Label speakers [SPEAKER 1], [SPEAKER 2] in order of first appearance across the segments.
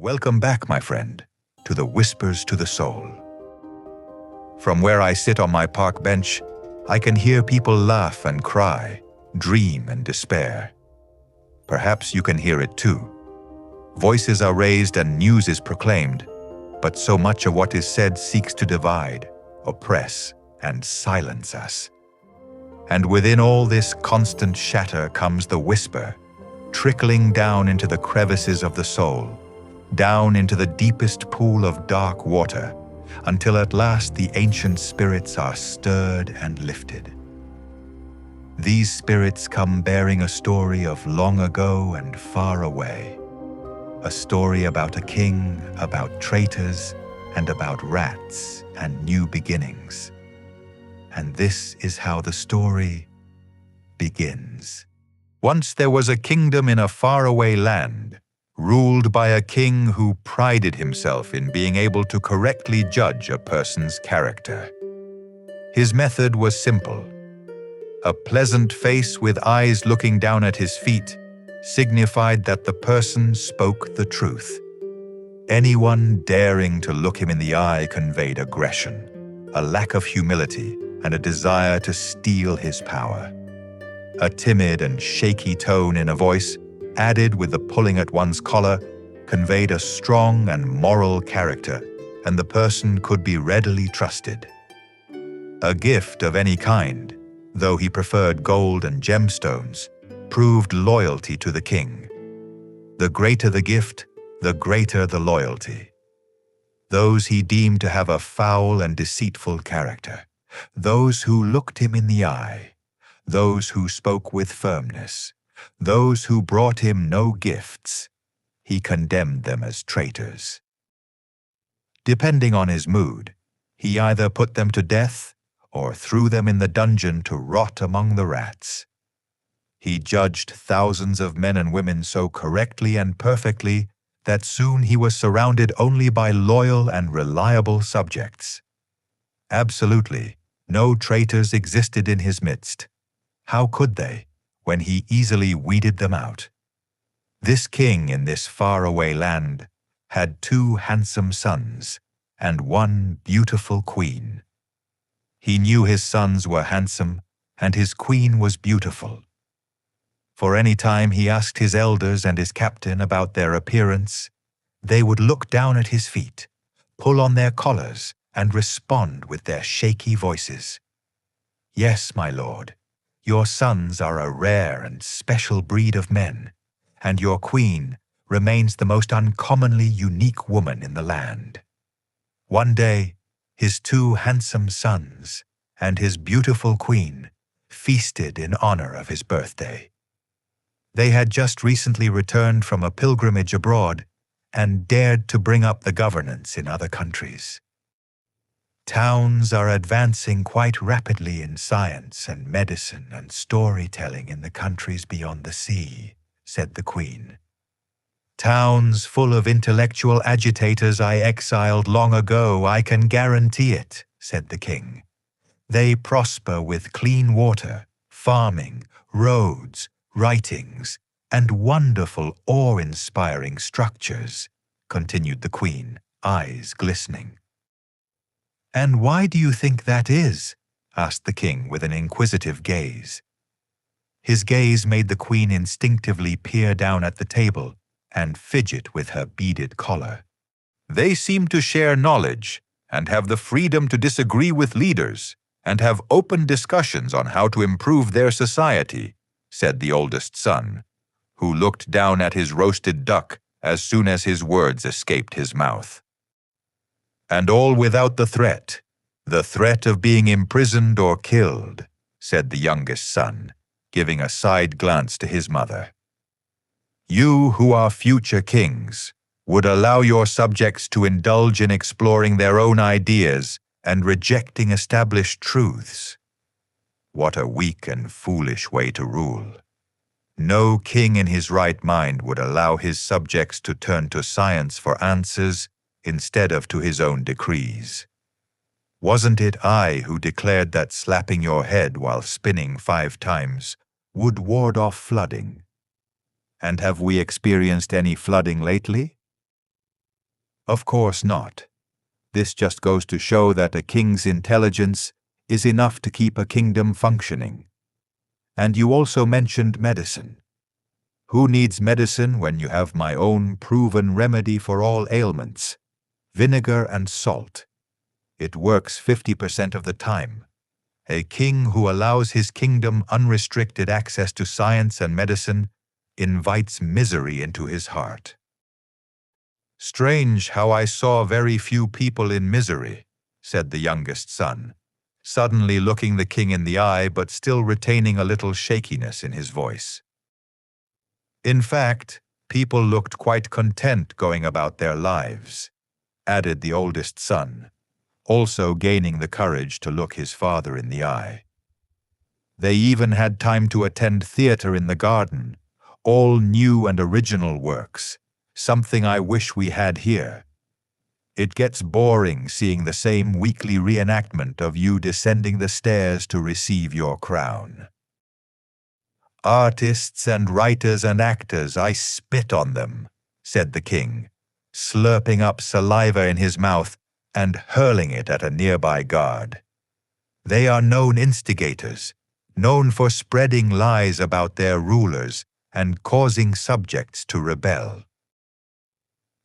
[SPEAKER 1] Welcome back, my friend, to the Whispers to the Soul. From where I sit on my park bench, I can hear people laugh and cry, dream and despair. Perhaps you can hear it too. Voices are raised and news is proclaimed, but so much of what is said seeks to divide, oppress, and silence us. And within all this constant shatter comes the whisper, trickling down into the crevices of the soul, down into the deepest pool of dark water, until at last the ancient spirits are stirred and lifted. These spirits come bearing a story of long ago and far away, a story about a king, about traitors, and about rats and new beginnings. And this is how the story begins. Once there was a kingdom in a faraway land, ruled by a king who prided himself in being able to correctly judge a person's character. His method was simple. A pleasant face with eyes looking down at his feet signified that the person spoke the truth. Anyone daring to look him in the eye conveyed aggression, a lack of humility, and a desire to steal his power. A timid and shaky tone in a voice, added with the pulling at one's collar, conveyed a strong and moral character, and the person could be readily trusted. A gift of any kind, though he preferred gold and gemstones, proved loyalty to the king. The greater the gift, the greater the loyalty. Those he deemed to have a foul and deceitful character, those who looked him in the eye, those who spoke with firmness, those who brought him no gifts, he condemned them as traitors. Depending on his mood, he either put them to death or threw them in the dungeon to rot among the rats. He judged thousands of men and women so correctly and perfectly that soon he was surrounded only by loyal and reliable subjects. Absolutely, no traitors existed in his midst. How could they, when he easily weeded them out? This king in this faraway land had 2 handsome sons and 1 beautiful queen. He knew his sons were handsome and his queen was beautiful. For any time he asked his elders and his captain about their appearance, they would look down at his feet, pull on their collars, and respond with their shaky voices. "Yes, my lord, your sons are a rare and special breed of men, and your queen remains the most uncommonly unique woman in the land." One day, his 2 handsome sons and his beautiful queen feasted in honor of his birthday. They had just recently returned from a pilgrimage abroad and dared to bring up the governance in other countries. "Towns are advancing quite rapidly in science and medicine and storytelling in the countries beyond the sea," said the queen. "Towns full of intellectual agitators I exiled long ago, I can guarantee it," said the king. "They prosper with clean water, farming, roads, writings, and wonderful awe-inspiring structures," continued the queen, eyes glistening. "And why do you think that is?" asked the king with an inquisitive gaze. His gaze made the queen instinctively peer down at the table and fidget with her beaded collar. "They seem to share knowledge and have the freedom to disagree with leaders and have open discussions on how to improve their society," said the oldest son, who looked down at his roasted duck as soon as his words escaped his mouth. "And all without the threat of being imprisoned or killed," said the youngest son, giving a side glance to his mother. "You who are future kings would allow your subjects to indulge in exploring their own ideas and rejecting established truths. What a weak and foolish way to rule. No king in his right mind would allow his subjects to turn to science for answers instead of to his own decrees. Wasn't it I who declared that slapping your head while spinning 5 times would ward off flooding? And have we experienced any flooding lately? Of course not. This just goes to show that a king's intelligence is enough to keep a kingdom functioning. And you also mentioned medicine. Who needs medicine when you have my own proven remedy for all ailments? Vinegar and salt. It works 50% of the time. A king who allows his kingdom unrestricted access to science and medicine invites misery into his heart. Strange how I saw very few people in misery, said the youngest son, suddenly looking the king in the eye but still retaining a little shakiness in his voice. In fact, people looked quite content going about their lives, added the oldest son, also gaining the courage to look his father in the eye. They even had time to attend theater in the garden, all new and original works, something I wish we had here. It gets boring seeing the same weekly reenactment of you descending the stairs to receive your crown. Artists and writers and actors, I spit on them, said the king, slurping up saliva in his mouth and hurling it at a nearby guard. They are known instigators, known for spreading lies about their rulers and causing subjects to rebel.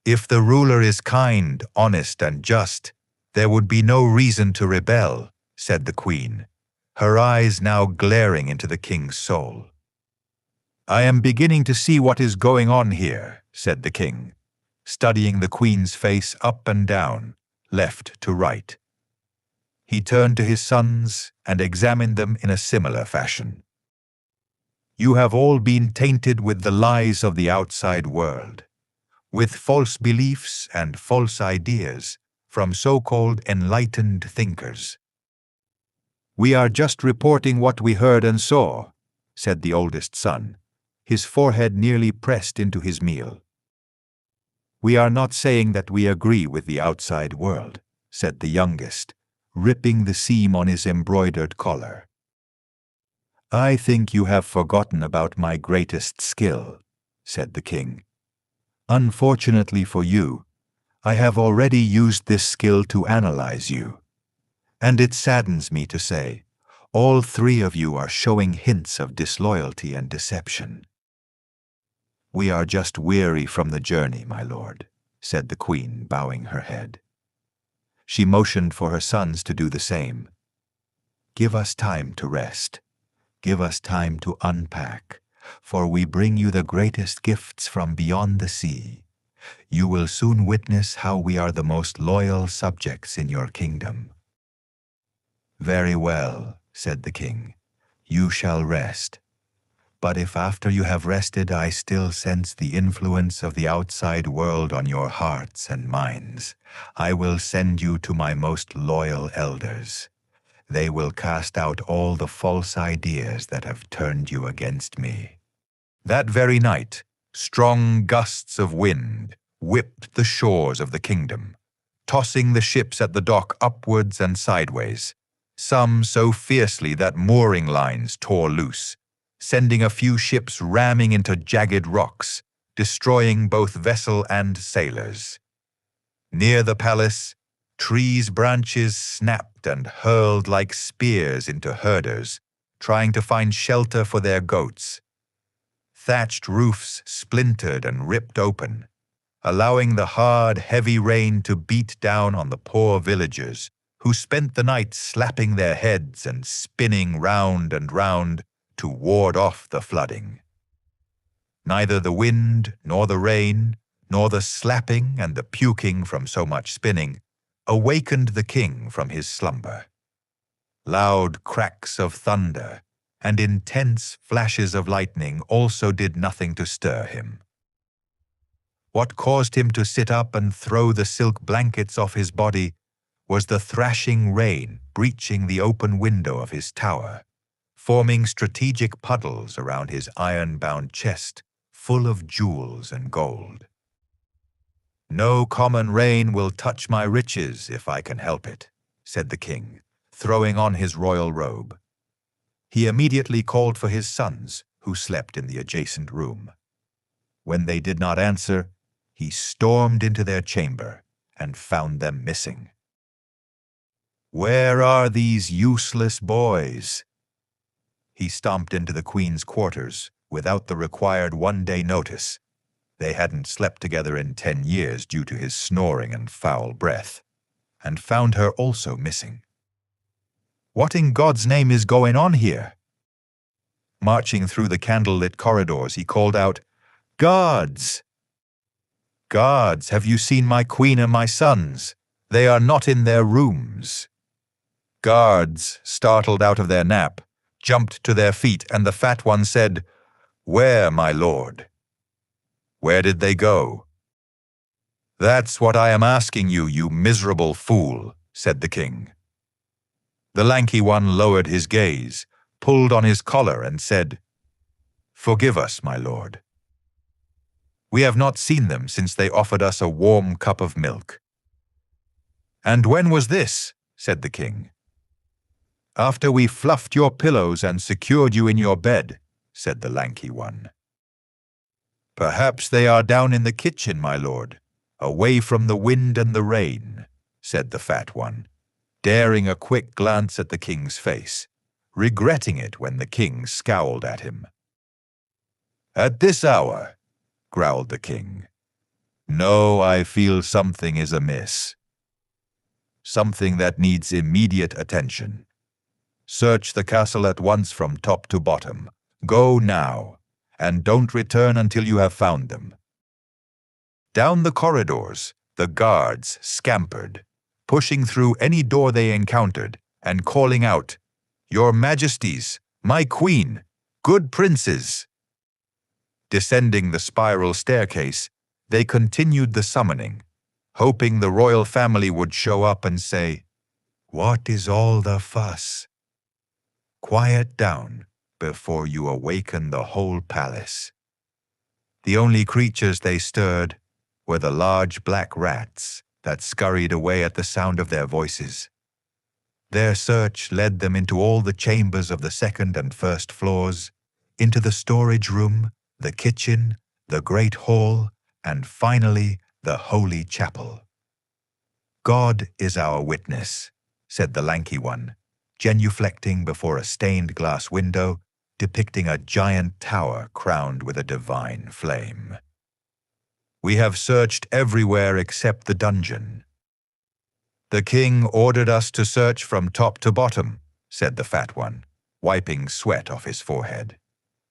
[SPEAKER 1] If the ruler is kind, honest, and just, there would be no reason to rebel, said the queen, her eyes now glaring into the king's soul. I am beginning to see what is going on here, said the king, studying the queen's face up and down, left to right. He turned to his sons and examined them in a similar fashion. You have all been tainted with the lies of the outside world, with false beliefs and false ideas from so-called enlightened thinkers. We are just reporting what we heard and saw, said the oldest son, his forehead nearly pressed into his meal. We are not saying that we agree with the outside world, said the youngest, ripping the seam on his embroidered collar. I think you have forgotten about my greatest skill, said the king. Unfortunately for you, I have already used this skill to analyze you. And it saddens me to say, all three of you are showing hints of disloyalty and deception. We are just weary from the journey, my lord, said the queen, bowing her head. She motioned for her sons to do the same. Give us time to rest. Give us time to unpack, for we bring you the greatest gifts from beyond the sea. You will soon witness how we are the most loyal subjects in your kingdom. Very well, said the king. You shall rest. But if after you have rested I still sense the influence of the outside world on your hearts and minds, I will send you to my most loyal elders. They will cast out all the false ideas that have turned you against me. That very night, strong gusts of wind whipped the shores of the kingdom, tossing the ships at the dock upwards and sideways, some so fiercely that mooring lines tore loose, sending a few ships ramming into jagged rocks, destroying both vessel and sailors. Near the palace, trees' branches snapped and hurled like spears into herders, trying to find shelter for their goats. Thatched roofs splintered and ripped open, allowing the hard, heavy rain to beat down on the poor villagers, who spent the night slapping their heads and spinning round and round to ward off the flooding. Neither the wind, nor the rain, nor the slapping and the puking from so much spinning awakened the king from his slumber. Loud cracks of thunder and intense flashes of lightning also did nothing to stir him. What caused him to sit up and throw the silk blankets off his body was the thrashing rain breaching the open window of his tower, forming strategic puddles around his iron-bound chest, full of jewels and gold. No common rain will touch my riches if I can help it, said the king, throwing on his royal robe. He immediately called for his sons, who slept in the adjacent room. When they did not answer, he stormed into their chamber, and found them missing. "Where are these useless boys?" He stomped into the queen's quarters without the required one-day notice. They hadn't slept together in 10 years due to his snoring and foul breath, and found her also missing. "What in God's name is going on here?" Marching through the candlelit corridors, he called out, "Guards! Guards, have you seen my queen and my sons? They are not in their rooms." Guards, startled out of their nap, jumped to their feet, and the fat one said, "Where, my lord?" "Where did they go?" "That's what I am asking you, you miserable fool," said the king. The lanky one lowered his gaze, pulled on his collar, and said, "Forgive us, my lord. We have not seen them since they offered us a warm cup of milk." "And when was this?" said the king. "After we fluffed your pillows and secured you in your bed," said the lanky one. "Perhaps they are down in the kitchen, my lord, away from the wind and the rain," said the fat one, daring a quick glance at the king's face, regretting it when the king scowled at him. "At this hour?" growled the king. "No, I feel something is amiss. Something that needs immediate attention. Search the castle at once from top to bottom. Go now, and don't return until you have found them." Down the corridors, the guards scampered, pushing through any door they encountered and calling out, "Your Majesties, my queen, good princes!" Descending the spiral staircase, they continued the summoning, hoping the royal family would show up and say, "What is all the fuss? Quiet down before you awaken the whole palace." The only creatures they stirred were the large black rats that scurried away at the sound of their voices. Their search led them into all the chambers of the second and first floors, into the storage room, the kitchen, the great hall, and finally the holy chapel. "God is our witness," said the lanky one, genuflecting before a stained glass window depicting a giant tower crowned with a divine flame. "We have searched everywhere except the dungeon." "The king ordered us to search from top to bottom," said the fat one, wiping sweat off his forehead.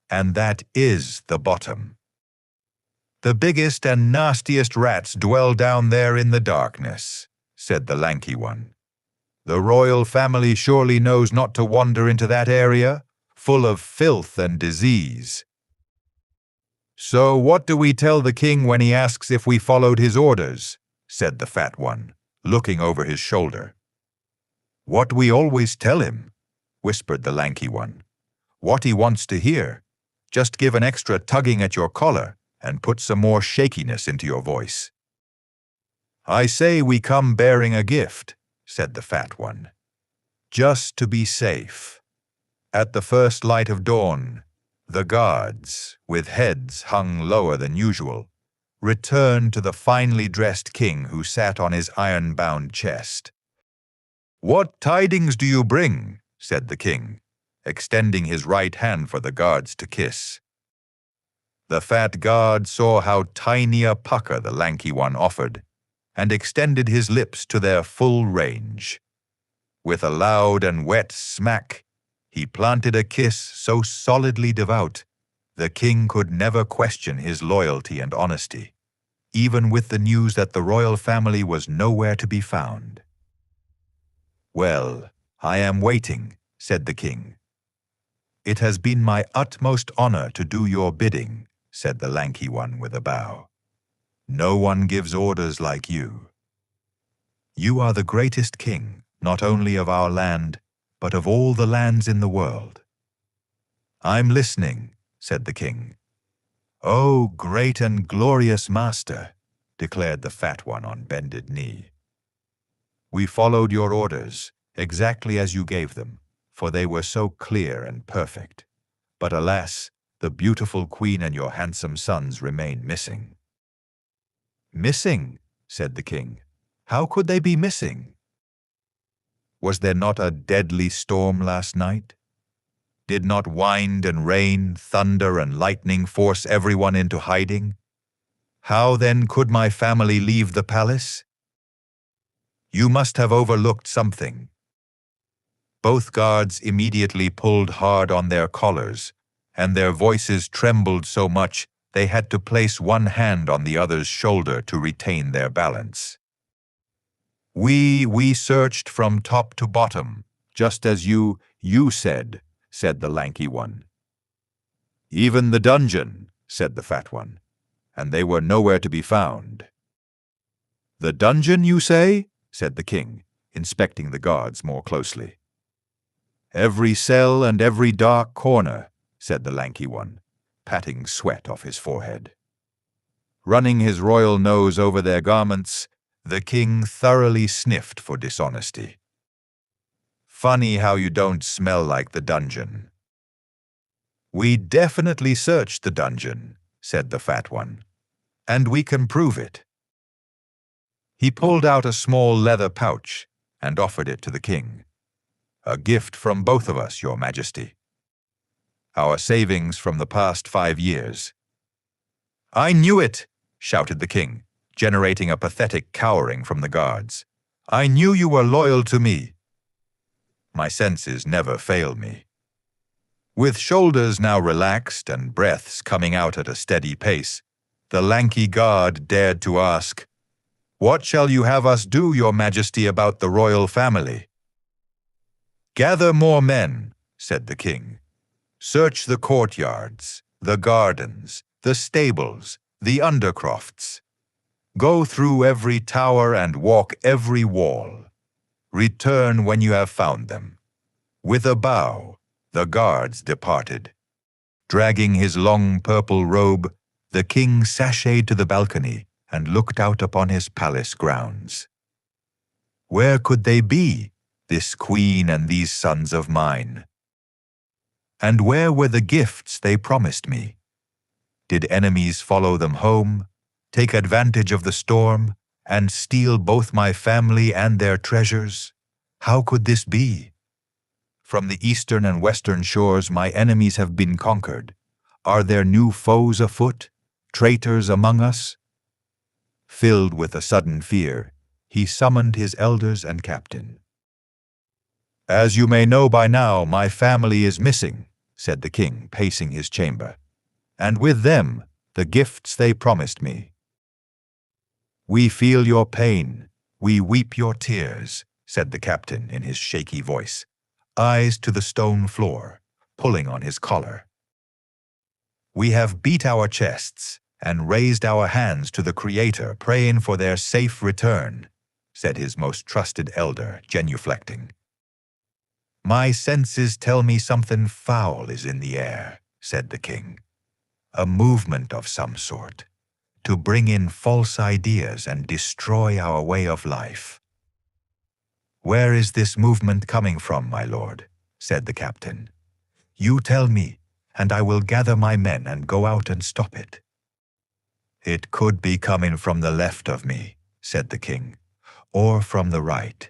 [SPEAKER 1] "And that is the bottom. The biggest and nastiest rats dwell down there in the darkness," said the lanky one. "The royal family surely knows not to wander into that area, full of filth and disease." "So what do we tell the king when he asks if we followed his orders?" said the fat one, looking over his shoulder. "What we always tell him," whispered the lanky one. "What he wants to hear. Just give an extra tugging at your collar and put some more shakiness into your voice." "I say we come bearing a gift," said the fat one. "Just to be safe. At the first light of dawn, the guards, with heads hung lower than usual, returned to the finely dressed king who sat on his iron-bound chest. "What tidings do you bring?" said the king, extending his right hand for the guards to kiss. The fat guard saw how tiny a pucker the lanky one offered, and extended his lips to their full range. With a loud and wet smack, he planted a kiss so solidly devout, the king could never question his loyalty and honesty, even with the news that the royal family was nowhere to be found. "Well, I am waiting," said the king. "It has been my utmost honor to do your bidding," said the lanky one with a bow. "No one gives orders like you. You are the greatest king, not only of our land, but of all the lands in the world." "I'm listening," said the king. "Oh, great and glorious master," declared the fat one on bended knee. "We followed your orders, exactly as you gave them, for they were so clear and perfect. But alas, the beautiful queen and your handsome sons remain missing." "Missing?" said the king. How could they be missing? Was there not a deadly storm last night? Did not wind and rain, thunder and lightning force everyone into hiding? How then could my family leave the palace? You must have overlooked something. Both guards immediately pulled hard on their collars, and their voices trembled so much they had to place one hand on the other's shoulder to retain their balance. We searched from top to bottom, just as you said the lanky one. Even the dungeon, said the fat one, and they were nowhere to be found. The dungeon, you say? Said the king, inspecting the guards more closely. Every cell and every dark corner, said the lanky one, patting sweat off his forehead. Running his royal nose over their garments, the king thoroughly sniffed for dishonesty. Funny how you don't smell like the dungeon. We definitely searched the dungeon, said the fat one, and we can prove it. He pulled out a small leather pouch and offered it to the king. A gift from both of us, your majesty. Our savings from the past 5 years. I knew it, shouted the king, generating a pathetic cowering from the guards. I knew you were loyal to me. My senses never fail me. With shoulders now relaxed and breaths coming out at a steady pace, the lanky guard dared to ask, "What shall you have us do, your majesty, about the royal family?" "Gather more men," said the king. "Search the courtyards, the gardens, the stables, the undercrofts. Go through every tower and walk every wall. Return when you have found them." With a bow, the guards departed. Dragging his long purple robe, the king sashayed to the balcony and looked out upon his palace grounds. Where could they be, this queen and these sons of mine? And where were the gifts they promised me? Did enemies follow them home, take advantage of the storm, and steal both my family and their treasures? How could this be? From the eastern and western shores my enemies have been conquered. Are there new foes afoot, traitors among us? Filled with a sudden fear, he summoned his elders and captain. "As you may know by now, my family is missing," said the king, pacing his chamber, "and with them the gifts they promised me. We feel your pain, we weep your tears," said the captain in his shaky voice, eyes to the stone floor, pulling on his collar. "We have beat our chests and raised our hands to the Creator, praying for their safe return," said his most trusted elder, genuflecting. "My senses tell me something foul is in the air," said the king. "A movement of some sort, to bring in false ideas and destroy our way of life." "Where is this movement coming from, my lord?" said the captain. "You tell me, and I will gather my men and go out and stop it." "It could be coming from the left of me," said the king, "or from the right.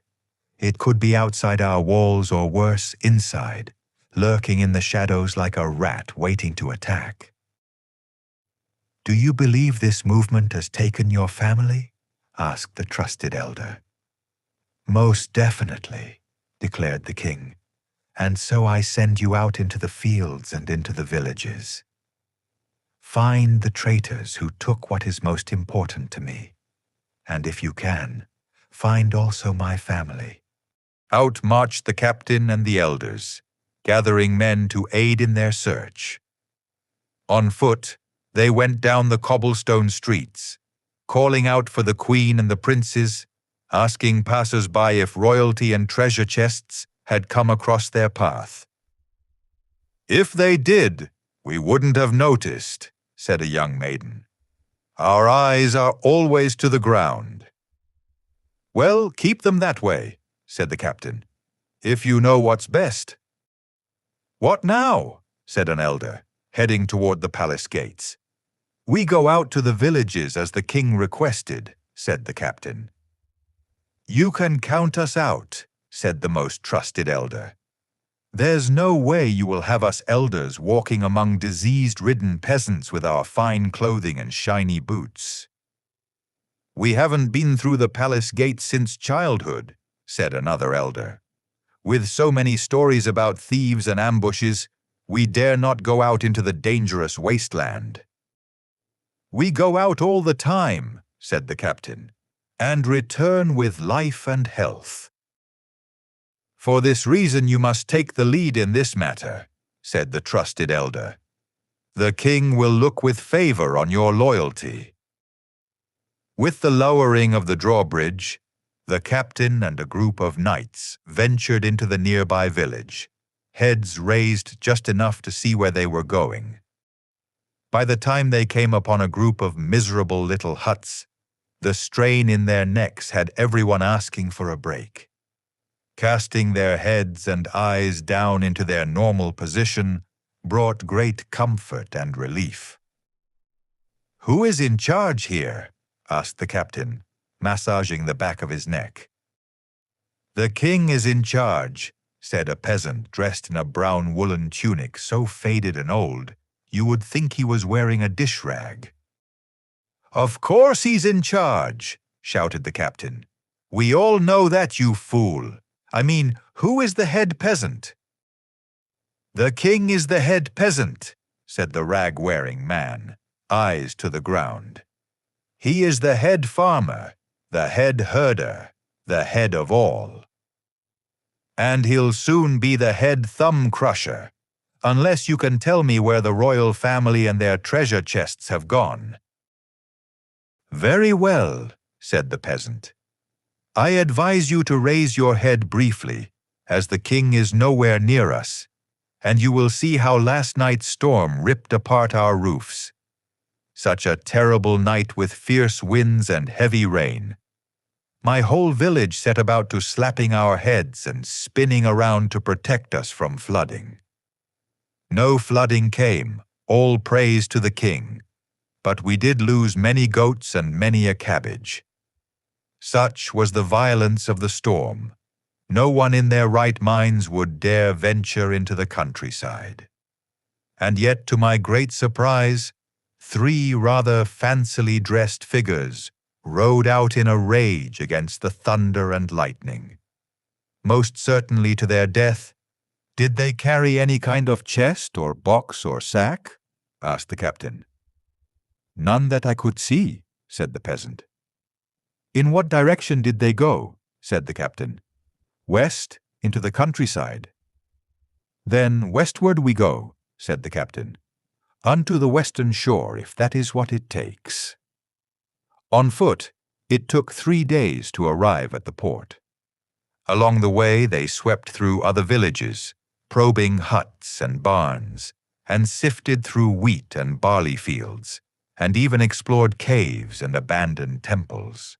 [SPEAKER 1] It could be outside our walls or worse, inside, lurking in the shadows like a rat waiting to attack." "Do you believe this movement has taken your family?" asked the trusted elder. "Most definitely," declared the king, "and so I send you out into the fields and into the villages. Find the traitors who took what is most important to me, and if you can, find also my family." Out marched the captain and the elders, gathering men to aid in their search. On foot, they went down the cobblestone streets, calling out for the queen and the princes, asking passers-by if royalty and treasure chests had come across their path. "If they did, we wouldn't have noticed," said a young maiden. "Our eyes are always to the ground." "Well, keep them that way," said the captain, "if you know what's best." "What now?" said an elder, heading toward the palace gates. "We go out to the villages as the king requested," said the captain. "You can count us out," said the most trusted elder. "There's no way you will have us elders walking among disease-ridden peasants with our fine clothing and shiny boots." "We haven't been through the palace gates since childhood," said another elder. "With so many stories about thieves and ambushes, we dare not go out into the dangerous wasteland." "We go out all the time," said the captain, "and return with life and health." "For this reason you must take the lead in this matter," said the trusted elder. "The king will look with favor on your loyalty." With the lowering of the drawbridge, the captain and a group of knights ventured into the nearby village, heads raised just enough to see where they were going. By the time they came upon a group of miserable little huts, the strain in their necks had everyone asking for a break. Casting their heads and eyes down into their normal position brought great comfort and relief. "Who is in charge here?" asked the captain, massaging the back of his neck. "The king is in charge," said a peasant dressed in a brown woolen tunic so faded and old you would think he was wearing a dish rag. "Of course he's in charge," shouted the captain. "We all know that, you fool. I mean, who is the head peasant?" "The king is the head peasant," said the rag-wearing man, eyes to the ground. "He is the head farmer, the head herder, the head of all. And he'll soon be the head thumb-crusher, unless you can tell me where the royal family and their treasure chests have gone." "Very well," said the peasant. "I advise you to raise your head briefly, as the king is nowhere near us, and you will see how last night's storm ripped apart our roofs. Such a terrible night with fierce winds and heavy rain. My whole village set about to slapping our heads and spinning around to protect us from flooding. No flooding came, all praise to the king, but we did lose many goats and many a cabbage. Such was the violence of the storm. No one in their right minds would dare venture into the countryside. And yet, to my great surprise, 3 rather fancily dressed figures rode out in a rage against the thunder and lightning. Most certainly to their death. Did they carry any kind of chest or box or sack?" asked the captain. "None that I could see," said the peasant. "In what direction did they go?" said the captain. "West, into the countryside." "Then westward we go," said the captain. "Unto the western shore, if that is what it takes." On foot, it took 3 days to arrive at the port. Along the way, they swept through other villages, probing huts and barns, and sifted through wheat and barley fields, and even explored caves and abandoned temples.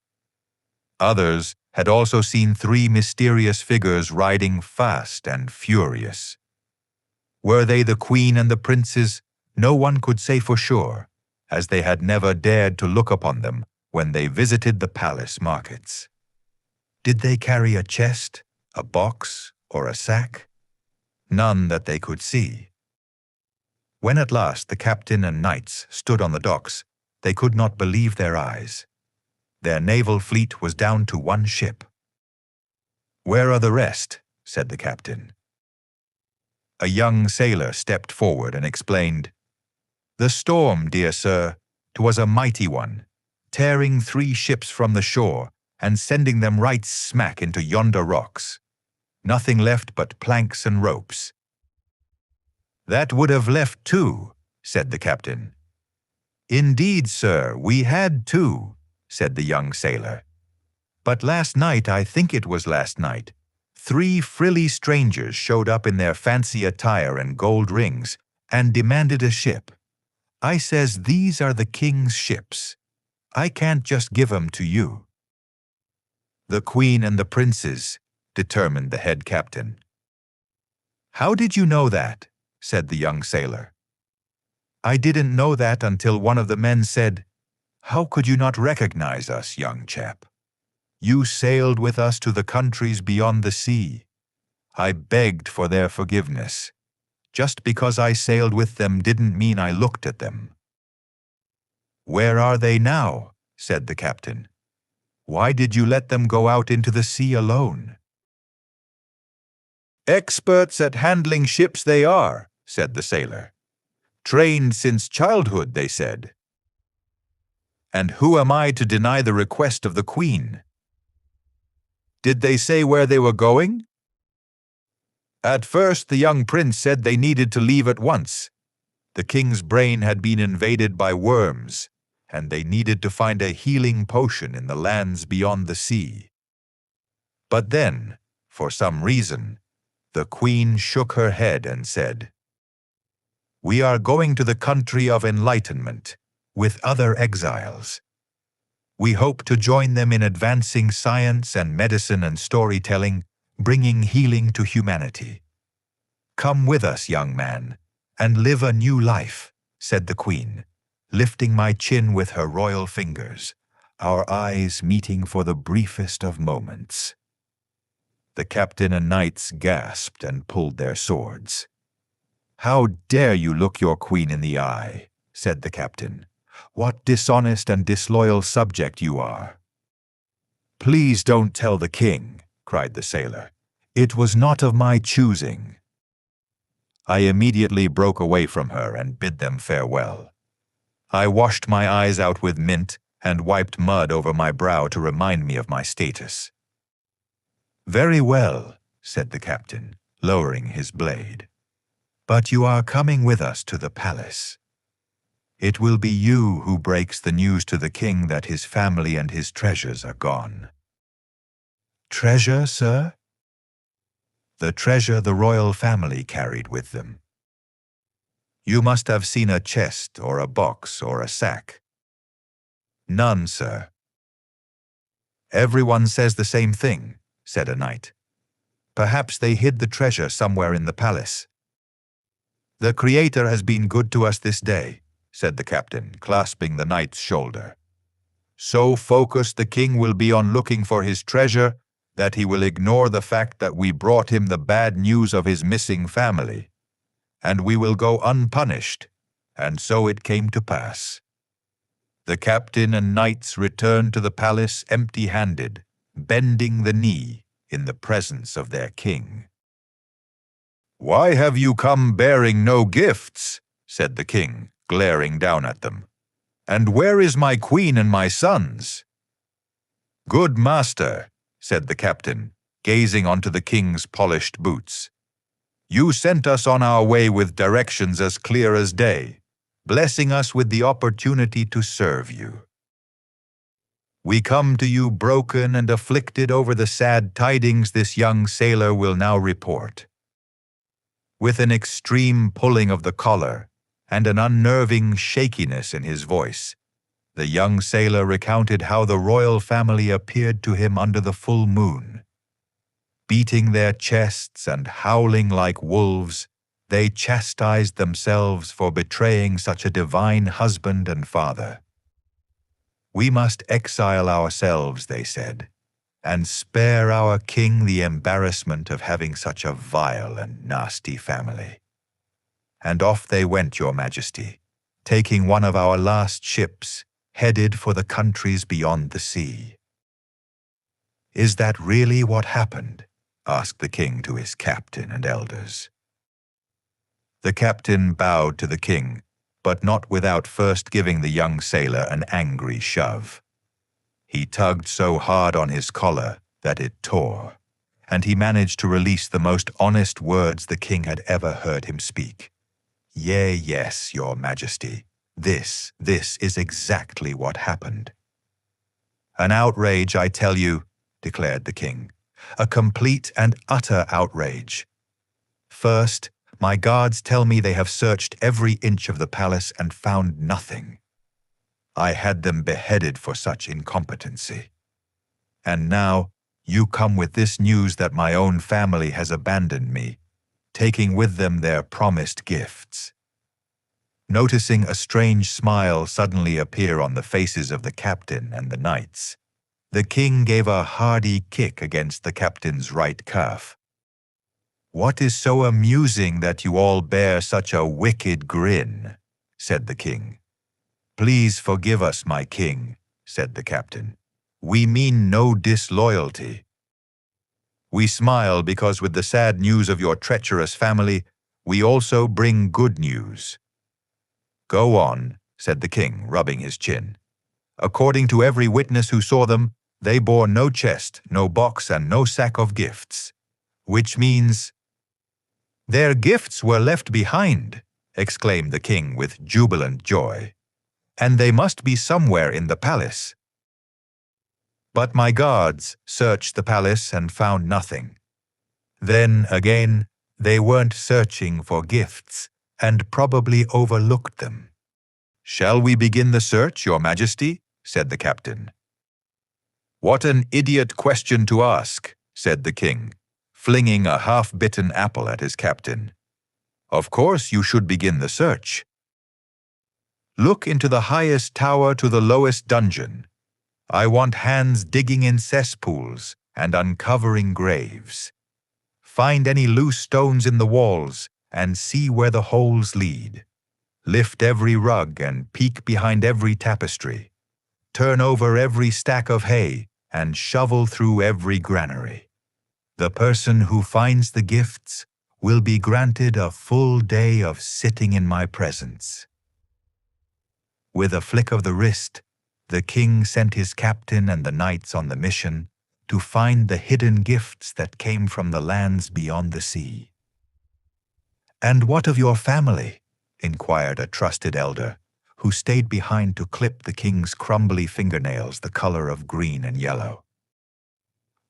[SPEAKER 1] Others had also seen 3 mysterious figures riding fast and furious. Were they the queen and the princes? No one could say for sure, as they had never dared to look upon them when they visited the palace markets. Did they carry a chest, a box, or a sack? None that they could see. When at last the captain and knights stood on the docks, they could not believe their eyes. Their naval fleet was down to 1 ship. "Where are the rest?" said the captain. A young sailor stepped forward and explained, "The storm, dear sir, 'twas a mighty one, tearing 3 ships from the shore and sending them right smack into yonder rocks. Nothing left but planks and ropes." "That would have left 2, said the captain. "Indeed, sir, we had 2, said the young sailor. "But last night, I think it was last night, 3 frilly strangers showed up in their fancy attire and gold rings and demanded a ship. I says, these are the king's ships. I can't just give 'em to you." "The queen and the princes," determined the head captain. "How did you know that?" said the young sailor. "I didn't know that until one of the men said, 'How could you not recognize us, young chap?' You sailed with us to the countries beyond the sea. I begged for their forgiveness. Just because I sailed with them didn't mean I looked at them." "Where are they now?" said the captain. "Why did you let them go out into the sea alone?" "Experts at handling ships they are," said the sailor. "Trained since childhood, they said." "And who am I to deny the request of the queen?" "Did they say where they were going?" "At first the young prince said they needed to leave at once. The king's brain had been invaded by worms, and they needed to find a healing potion in the lands beyond the sea. But then, for some reason, the queen shook her head and said, 'We are going to the country of enlightenment, with other exiles. We hope to join them in advancing science and medicine and storytelling, bringing healing to humanity. Come with us, young man, and live a new life,' said the queen, lifting my chin with her royal fingers, our eyes meeting for the briefest of moments." The captain and knights gasped and pulled their swords. "How dare you look your queen in the eye?" said the captain. "What dishonest and disloyal subject you are." "Please don't tell the king," cried the sailor. "It was not of my choosing." I immediately broke away from her and bid them farewell. I washed my eyes out with mint and wiped mud over my brow to remind me of my status. "Very well," said the captain, lowering his blade. "But you are coming with us to the palace. It will be you who breaks the news to the king that his family and his treasures are gone." "Treasure, sir?" "The treasure the royal family carried with them. You must have seen a chest or a box or a sack." "None, sir." "Everyone says the same thing," said a knight. "Perhaps they hid the treasure somewhere in the palace." "The Creator has been good to us this day," said the captain, clasping the knight's shoulder. "So focused the king will be on looking for his treasure that he will ignore the fact that we brought him the bad news of his missing family. And we will go unpunished, and so it came to pass." The captain and knights returned to the palace empty-handed, bending the knee in the presence of their king. "Why have you come bearing no gifts?" said the king, glaring down at them. "And where is my queen and my sons?" "Good master," said the captain, gazing onto the king's polished boots, "you sent us on our way with directions as clear as day, blessing us with the opportunity to serve you. We come to you broken and afflicted over the sad tidings this young sailor will now report." With an extreme pulling of the collar and an unnerving shakiness in his voice, the young sailor recounted how the royal family appeared to him under the full moon. Beating their chests and howling like wolves, they chastised themselves for betraying such a divine husband and father. "We must exile ourselves," they said, "and spare our king the embarrassment of having such a vile and nasty family." And off they went, your majesty, taking one of our last ships, headed for the countries beyond the sea. "Is that really what happened?" asked the king to his captain and elders. The captain bowed to the king, but not without first giving the young sailor an angry shove. He tugged so hard on his collar that it tore, and he managed to release the most honest words the king had ever heard him speak. "Yea, yes, your majesty, this is exactly what happened." "An outrage, I tell you," declared the king. "A complete and utter outrage. First, my guards tell me they have searched every inch of the palace and found nothing. I had them beheaded for such incompetency. And now you come with this news that my own family has abandoned me, taking with them their promised gifts." Noticing a strange smile suddenly appear on the faces of the captain and the knights, The king gave a hearty kick against the captain's right calf. "What is so amusing that you all bear such a wicked grin?" said the king. "Please forgive us, my king," said the captain. "We mean no disloyalty. We smile because with the sad news of your treacherous family, we also bring good news." "Go on," said the king, rubbing his chin. "According to every witness who saw them, they bore no chest, no box, and no sack of gifts." "Which means—" "Their gifts were left behind," exclaimed the king with jubilant joy. "And they must be somewhere in the palace." "But my guards searched the palace and found nothing. Then, again, they weren't searching for gifts and probably overlooked them." "Shall we begin the search, Your Majesty?" said the captain. "What an idiot question to ask," said the king, flinging a half-bitten apple at his captain. "Of course you should begin the search. Look into the highest tower to the lowest dungeon. I want hands digging in cesspools and uncovering graves. Find any loose stones in the walls and see where the holes lead. Lift every rug and peek behind every tapestry. Turn over every stack of hay and shovel through every granary. The person who finds the gifts will be granted a full day of sitting in my presence." With a flick of the wrist, the king sent his captain and the knights on the mission to find the hidden gifts that came from the lands beyond the sea. "And what of your family?" inquired a trusted elder, who stayed behind to clip the king's crumbly fingernails the color of green and yellow.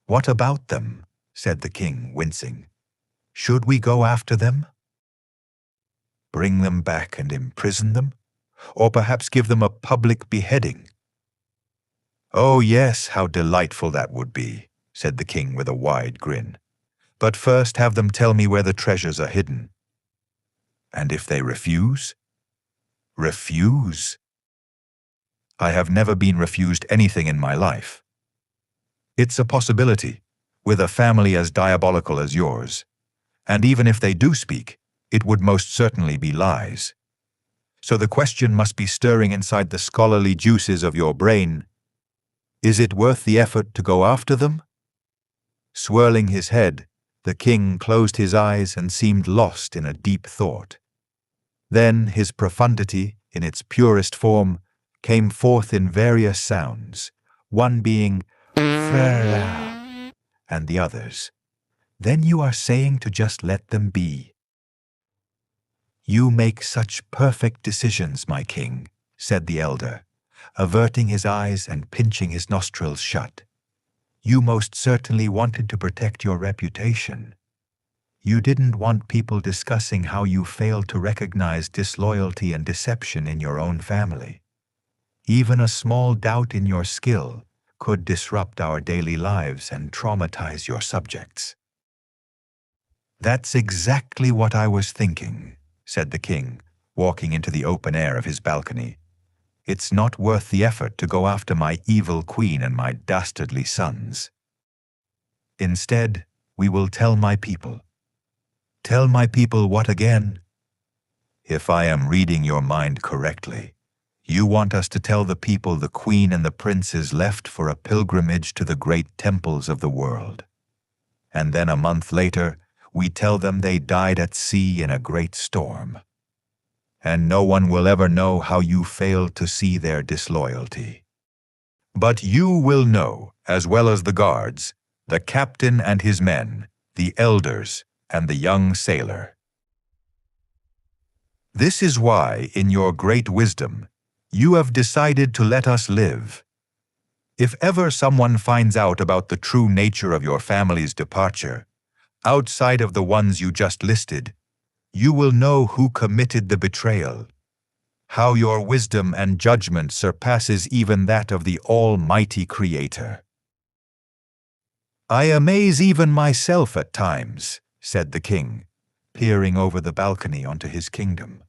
[SPEAKER 1] "What about them?" said the king, wincing. "Should we go after them? Bring them back and imprison them? Or perhaps give them a public beheading?" "Oh yes, how delightful that would be," said the king with a wide grin. "But first have them tell me where the treasures are hidden." "And if they refuse?" "Refuse? I have never been refused anything in my life." "It's a possibility, with a family as diabolical as yours. And even if they do speak, it would most certainly be lies. So the question must be stirring inside the scholarly juices of your brain. Is it worth the effort to go after them?" Swirling his head, the king closed his eyes and seemed lost in a deep thought. Then his profundity, in its purest form, came forth in various sounds, one being faraway, and the others, "Then you are saying to just let them be." "You make such perfect decisions, my king," said the elder, averting his eyes and pinching his nostrils shut. "You most certainly wanted to protect your reputation. You didn't want people discussing how you failed to recognize disloyalty and deception in your own family. Even a small doubt in your skill could disrupt our daily lives and traumatize your subjects." "That's exactly what I was thinking," said the king, walking into the open air of his balcony. "It's not worth the effort to go after my evil queen and my dastardly sons. Instead, we will tell my people." "Tell my people what again?" "If I am reading your mind correctly, you want us to tell the people the queen and the princes left for a pilgrimage to the great temples of the world. And then a month later, we tell them they died at sea in a great storm. And no one will ever know how you failed to see their disloyalty. But you will know, as well as the guards, the captain and his men, the elders, and the young sailor. This is why, in your great wisdom, you have decided to let us live. If ever someone finds out about the true nature of your family's departure, outside of the ones you just listed, you will know who committed the betrayal, how your wisdom and judgment surpasses even that of the Almighty Creator." "I amaze even myself at times," said the king, peering over the balcony onto his kingdom.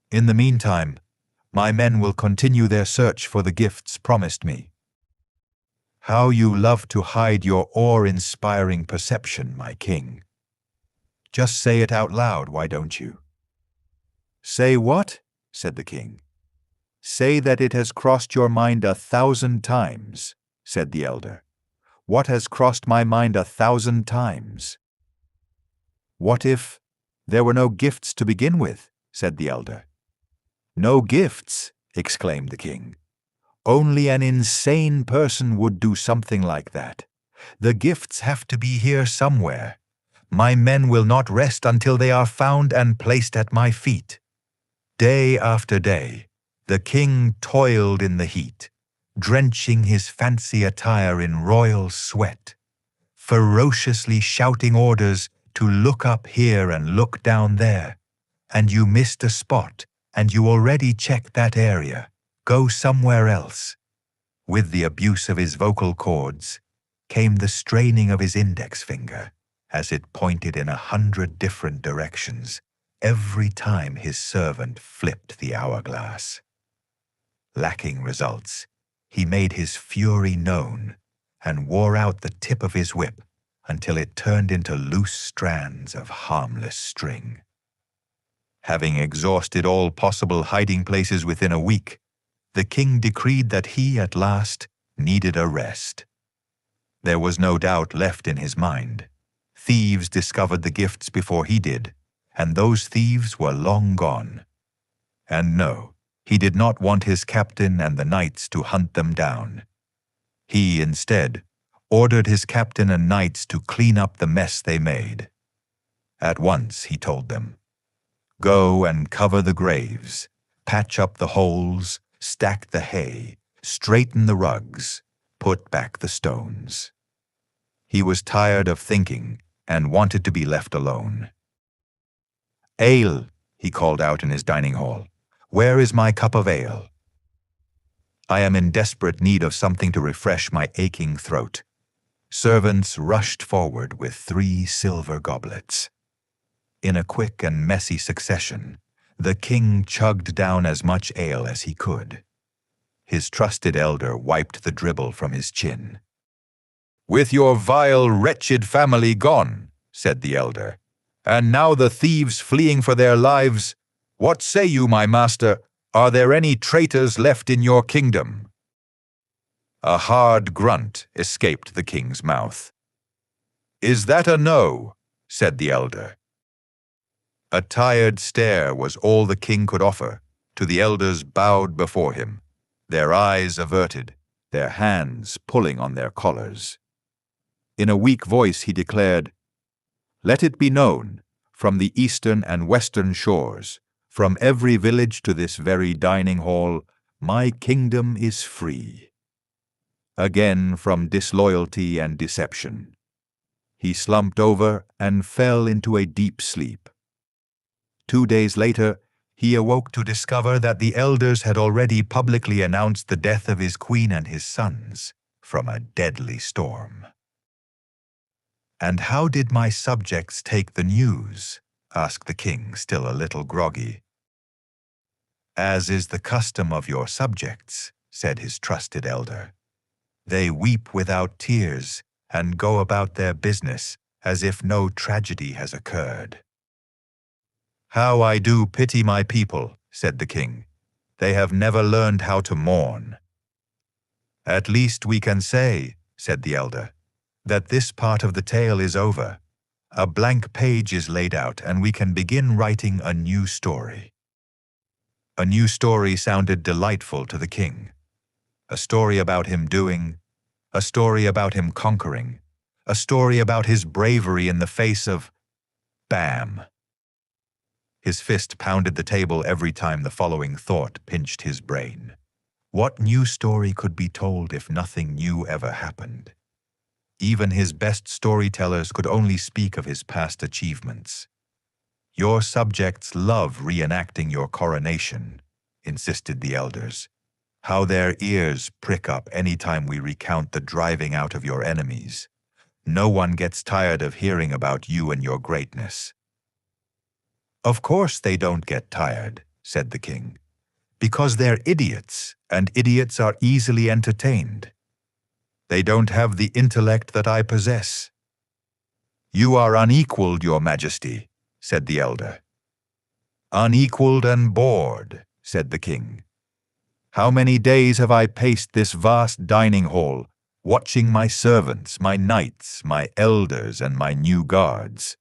[SPEAKER 1] "In the meantime, my men will continue their search for the gifts promised me." How you love to hide your awe-inspiring perception, my king. Just say it out loud, why don't you? Say what? Said the king. Say that it has crossed your mind 1,000 times, said the elder. What has crossed my mind 1,000 times? What if there were no gifts to begin with, said the elder. No gifts, exclaimed the king. Only an insane person would do something like that. The gifts have to be here somewhere. My men will not rest until they are found and placed at my feet. Day after day, the king toiled in the heat, drenching his fancy attire in royal sweat, ferociously shouting orders to look up here and look down there. And you missed a spot, and you already checked that area. Go somewhere else. With the abuse of his vocal cords came the straining of his index finger as it pointed in 100 different directions every time his servant flipped the hourglass. Lacking results, he made his fury known and wore out the tip of his whip until it turned into loose strands of harmless string. Having exhausted all possible hiding places within a week, the king decreed that he, at last, needed a rest. There was no doubt left in his mind. Thieves discovered the gifts before he did, and those thieves were long gone. And no, he did not want his captain and the knights to hunt them down. He, instead, ordered his captain and knights to clean up the mess they made. At once, he told them, "Go and cover the graves, patch up the holes, stack the hay, straighten the rugs, put back the stones." He was tired of thinking and wanted to be left alone. "Ale," he called out in his dining hall. "Where is my cup of ale? I am in desperate need of something to refresh my aching throat." Servants rushed forward with 3 silver goblets. In a quick and messy succession, the king chugged down as much ale as he could. His trusted elder wiped the dribble from his chin. "With your vile, wretched family gone," said the elder, "and now the thieves fleeing for their lives, what say you, my master? Are there any traitors left in your kingdom?" A hard grunt escaped the king's mouth. "Is that a no?" said the elder. A tired stare was all the king could offer to the elders bowed before him, their eyes averted, their hands pulling on their collars. In a weak voice he declared, "Let it be known, from the eastern and western shores, from every village to this very dining hall, my kingdom is free." Again from disloyalty and deception. He slumped over and fell into a deep sleep. 2 days later, he awoke to discover that the elders had already publicly announced the death of his queen and his sons from a deadly storm. "And how did my subjects take the news?" asked the king, still a little groggy. "As is the custom of your subjects," said his trusted elder. "They weep without tears and go about their business as if no tragedy has occurred." "How I do pity my people," said the king. "They have never learned how to mourn." "At least we can say," said the elder, "that this part of the tale is over. A blank page is laid out and we can begin writing a new story." A new story sounded delightful to the king. A story about him doing, a story about him conquering, a story about his bravery in the face of bam. His fist pounded the table every time the following thought pinched his brain. What new story could be told if nothing new ever happened? Even his best storytellers could only speak of his past achievements. "Your subjects love reenacting your coronation," insisted the elders. "How their ears prick up any time we recount the driving out of your enemies. No one gets tired of hearing about you and your greatness." "Of course they don't get tired," said the king, "because they're idiots, and idiots are easily entertained." They don't have the intellect that I possess." "You are unequaled, your majesty," said the elder. "Unequaled and bored," said the king. "How many days have I paced this vast dining hall, watching my servants, my knights, my elders, and my new guards,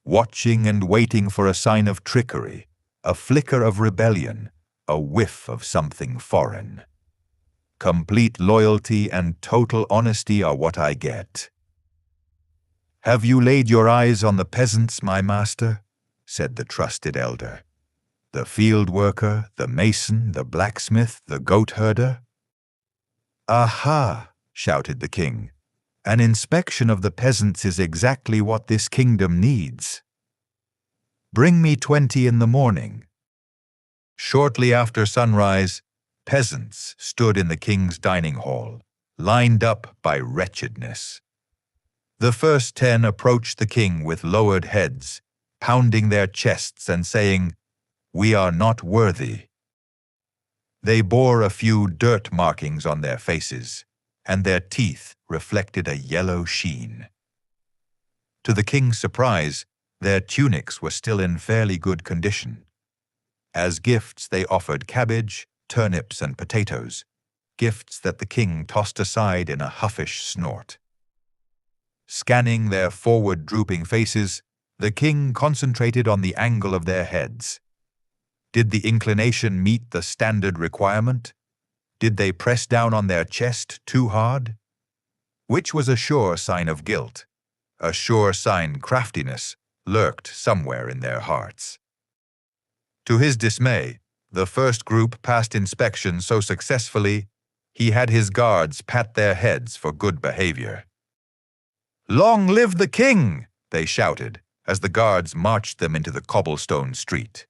[SPEAKER 1] watching and waiting for a sign of trickery, a flicker of rebellion, a whiff of something foreign. Complete loyalty and total honesty are what I get." "Have you laid your eyes on the peasants, my master?" said the trusted elder. "The field worker, the mason, the blacksmith, the goat herder?" "Aha!" shouted the king. "An inspection of the peasants is exactly what this kingdom needs. Bring me 20 in the morning." Shortly after sunrise, peasants stood in the king's dining hall, lined up by wretchedness. The first 10 approached the king with lowered heads, pounding their chests and saying, "We are not worthy." They bore a few dirt markings on their faces, and their teeth reflected a yellow sheen. To the king's surprise, their tunics were still in fairly good condition. As gifts, they offered cabbage, turnips, and potatoes, gifts that the king tossed aside in a huffish snort. Scanning their forward-drooping faces, the king concentrated on the angle of their heads. Did the inclination meet the standard requirement? Did they press down on their chest too hard? Which was a sure sign of guilt, a sure sign craftiness lurked somewhere in their hearts. To his dismay, the first group passed inspection so successfully, he had his guards pat their heads for good behavior. "Long live the king!" they shouted as the guards marched them into the cobblestone street.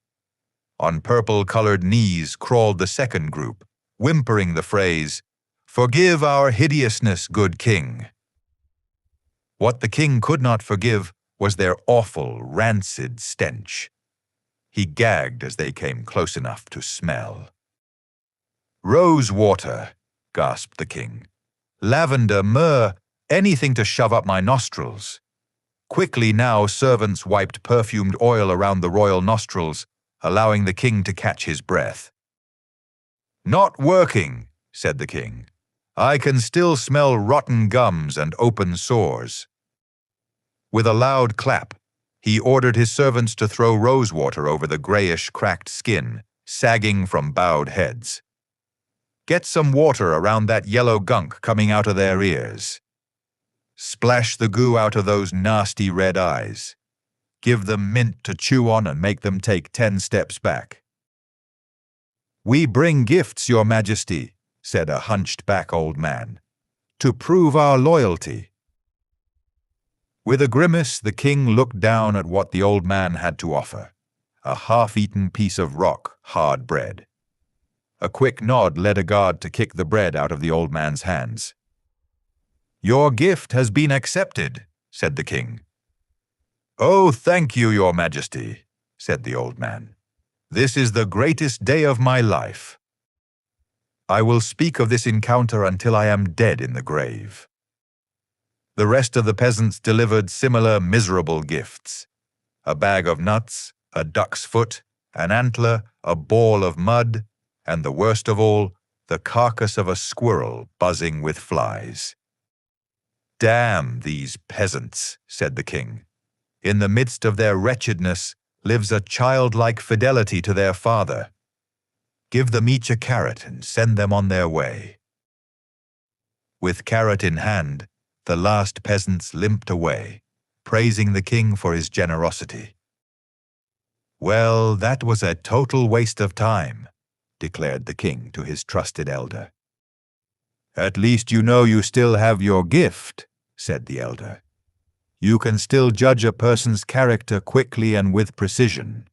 [SPEAKER 1] On purple-colored knees crawled the second group, whimpering the phrase, "Forgive our hideousness, good king." What the king could not forgive was their awful, rancid stench. He gagged as they came close enough to smell. "Rose water," gasped the king. "Lavender, myrrh, anything to shove up my nostrils." Quickly now servants wiped perfumed oil around the royal nostrils, allowing the king to catch his breath. "Not working," said the king. "I can still smell rotten gums and open sores." With a loud clap, he ordered his servants to throw rose water over the grayish, cracked skin, sagging from bowed heads. "Get some water around that yellow gunk coming out of their ears. Splash the goo out of those nasty red eyes. Give them mint to chew on and make them take 10 steps back." "We bring gifts, your majesty," said a hunched-back old man, "to prove our loyalty." With a grimace, the king looked down at what the old man had to offer, a half-eaten piece of rock, hard bread. A quick nod led a guard to kick the bread out of the old man's hands. "Your gift has been accepted," said the king. "Oh, thank you, your majesty," said the old man. "This is the greatest day of my life. I will speak of this encounter until I am dead in the grave." The rest of the peasants delivered similar miserable gifts: a bag of nuts, a duck's foot, an antler, a ball of mud, and the worst of all, the carcass of a squirrel buzzing with flies. "Damn these peasants," said the king. "In the midst of their wretchedness lives a childlike fidelity to their father. Give them each a carrot and send them on their way." With carrot in hand, the last peasants limped away, praising the king for his generosity. "Well, that was a total waste of time," declared the king to his trusted elder. "At least you know you still have your gift," said the elder. "You can still judge a person's character quickly and with precision."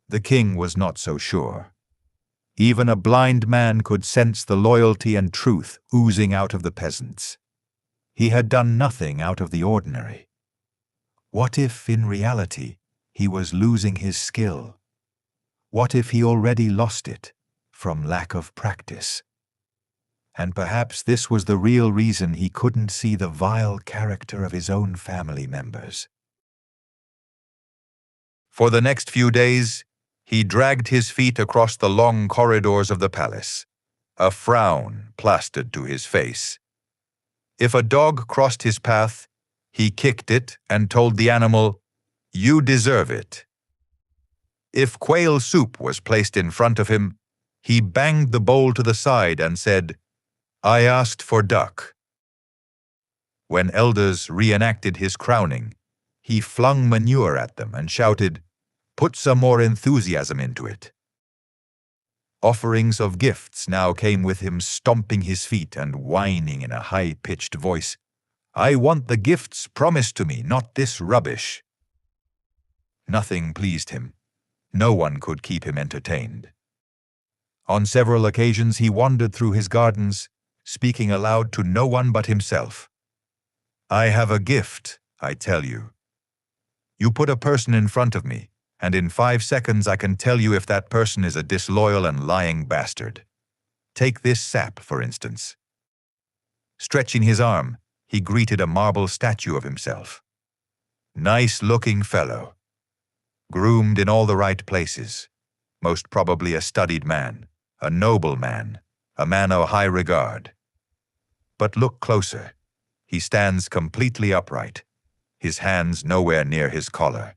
[SPEAKER 1] The king was not so sure. Even a blind man could sense the loyalty and truth oozing out of the peasants. He had done nothing out of the ordinary. What if, in reality, he was losing his skill? What if he already lost it from lack of practice? And perhaps this was the real reason he couldn't see the vile character of his own family members. For the next few days, he dragged his feet across the long corridors of the palace, a frown plastered to his face. If a dog crossed his path, he kicked it and told the animal, "You deserve it." If quail soup was placed in front of him, he banged the bowl to the side and said, "I asked for duck." When elders reenacted his crowning, he flung manure at them and shouted, "Put some more enthusiasm into it." Offerings of gifts now came with him, stomping his feet and whining in a high-pitched voice, "I want the gifts promised to me, not this rubbish." Nothing pleased him. No one could keep him entertained. On several occasions he wandered through his gardens, speaking aloud to no one but himself. "I have a gift, I tell you. You put a person in front of me, and in 5 seconds I can tell you if that person is a disloyal and lying bastard. Take this sap, for instance." Stretching his arm, he greeted a marble statue of himself. "Nice-looking fellow. Groomed in all the right places. Most probably a studied man, a noble man, a man of high regard. But look closer. He stands completely upright, his hands nowhere near his collar.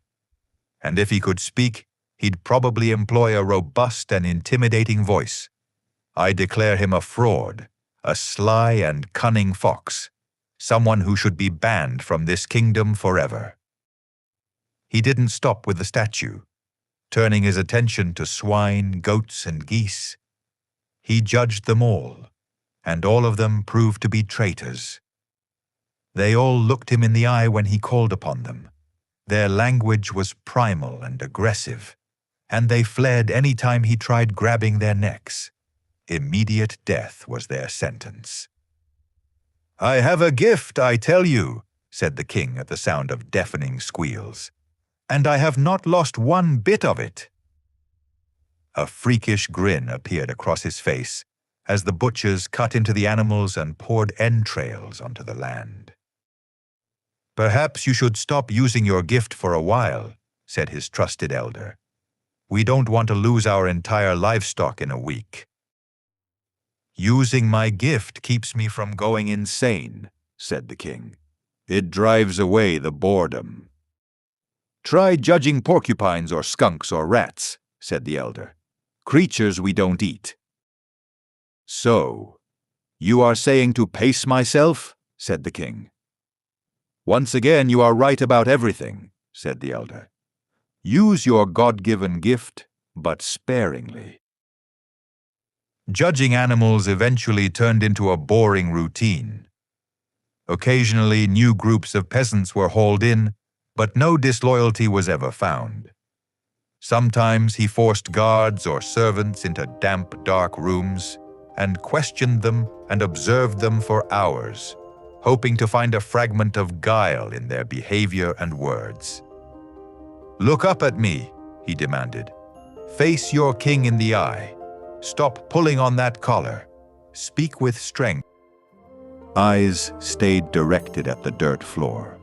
[SPEAKER 1] And if he could speak, he'd probably employ a robust and intimidating voice. I declare him a fraud, a sly and cunning fox, someone who should be banned from this kingdom forever." He didn't stop with the statue, turning his attention to swine, goats, and geese. He judged them all, and all of them proved to be traitors. They all looked him in the eye when he called upon them. Their language was primal and aggressive, and they fled any time he tried grabbing their necks. Immediate death was their sentence. "I have a gift, I tell you," said the king at the sound of deafening squeals, "and I have not lost one bit of it." A freakish grin appeared across his face as the butchers cut into the animals and poured entrails onto the land. "Perhaps you should stop using your gift for a while," said his trusted elder. "We don't want to lose our entire livestock in a week." "Using my gift keeps me from going insane," said the king. "It drives away the boredom." "Try judging porcupines or skunks or rats," said the elder. "Creatures we don't eat." "So, you are saying to pace myself?" said the king. "Once again you are right about everything," said the elder. "Use your God-given gift, but sparingly." Judging animals eventually turned into a boring routine. Occasionally, new groups of peasants were hauled in, but no disloyalty was ever found. Sometimes he forced guards or servants into damp, dark rooms and questioned them and observed them for hours, hoping to find a fragment of guile in their behavior and words. "Look up at me," he demanded. "Face your king in the eye. Stop pulling on that collar. Speak with strength." Eyes stayed directed at the dirt floor,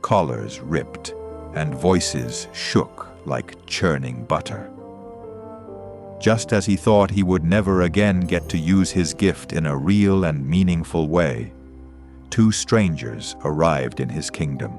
[SPEAKER 1] collars ripped, and voices shook like churning butter. Just as he thought he would never again get to use his gift in a real and meaningful way, 2 strangers arrived in his kingdom.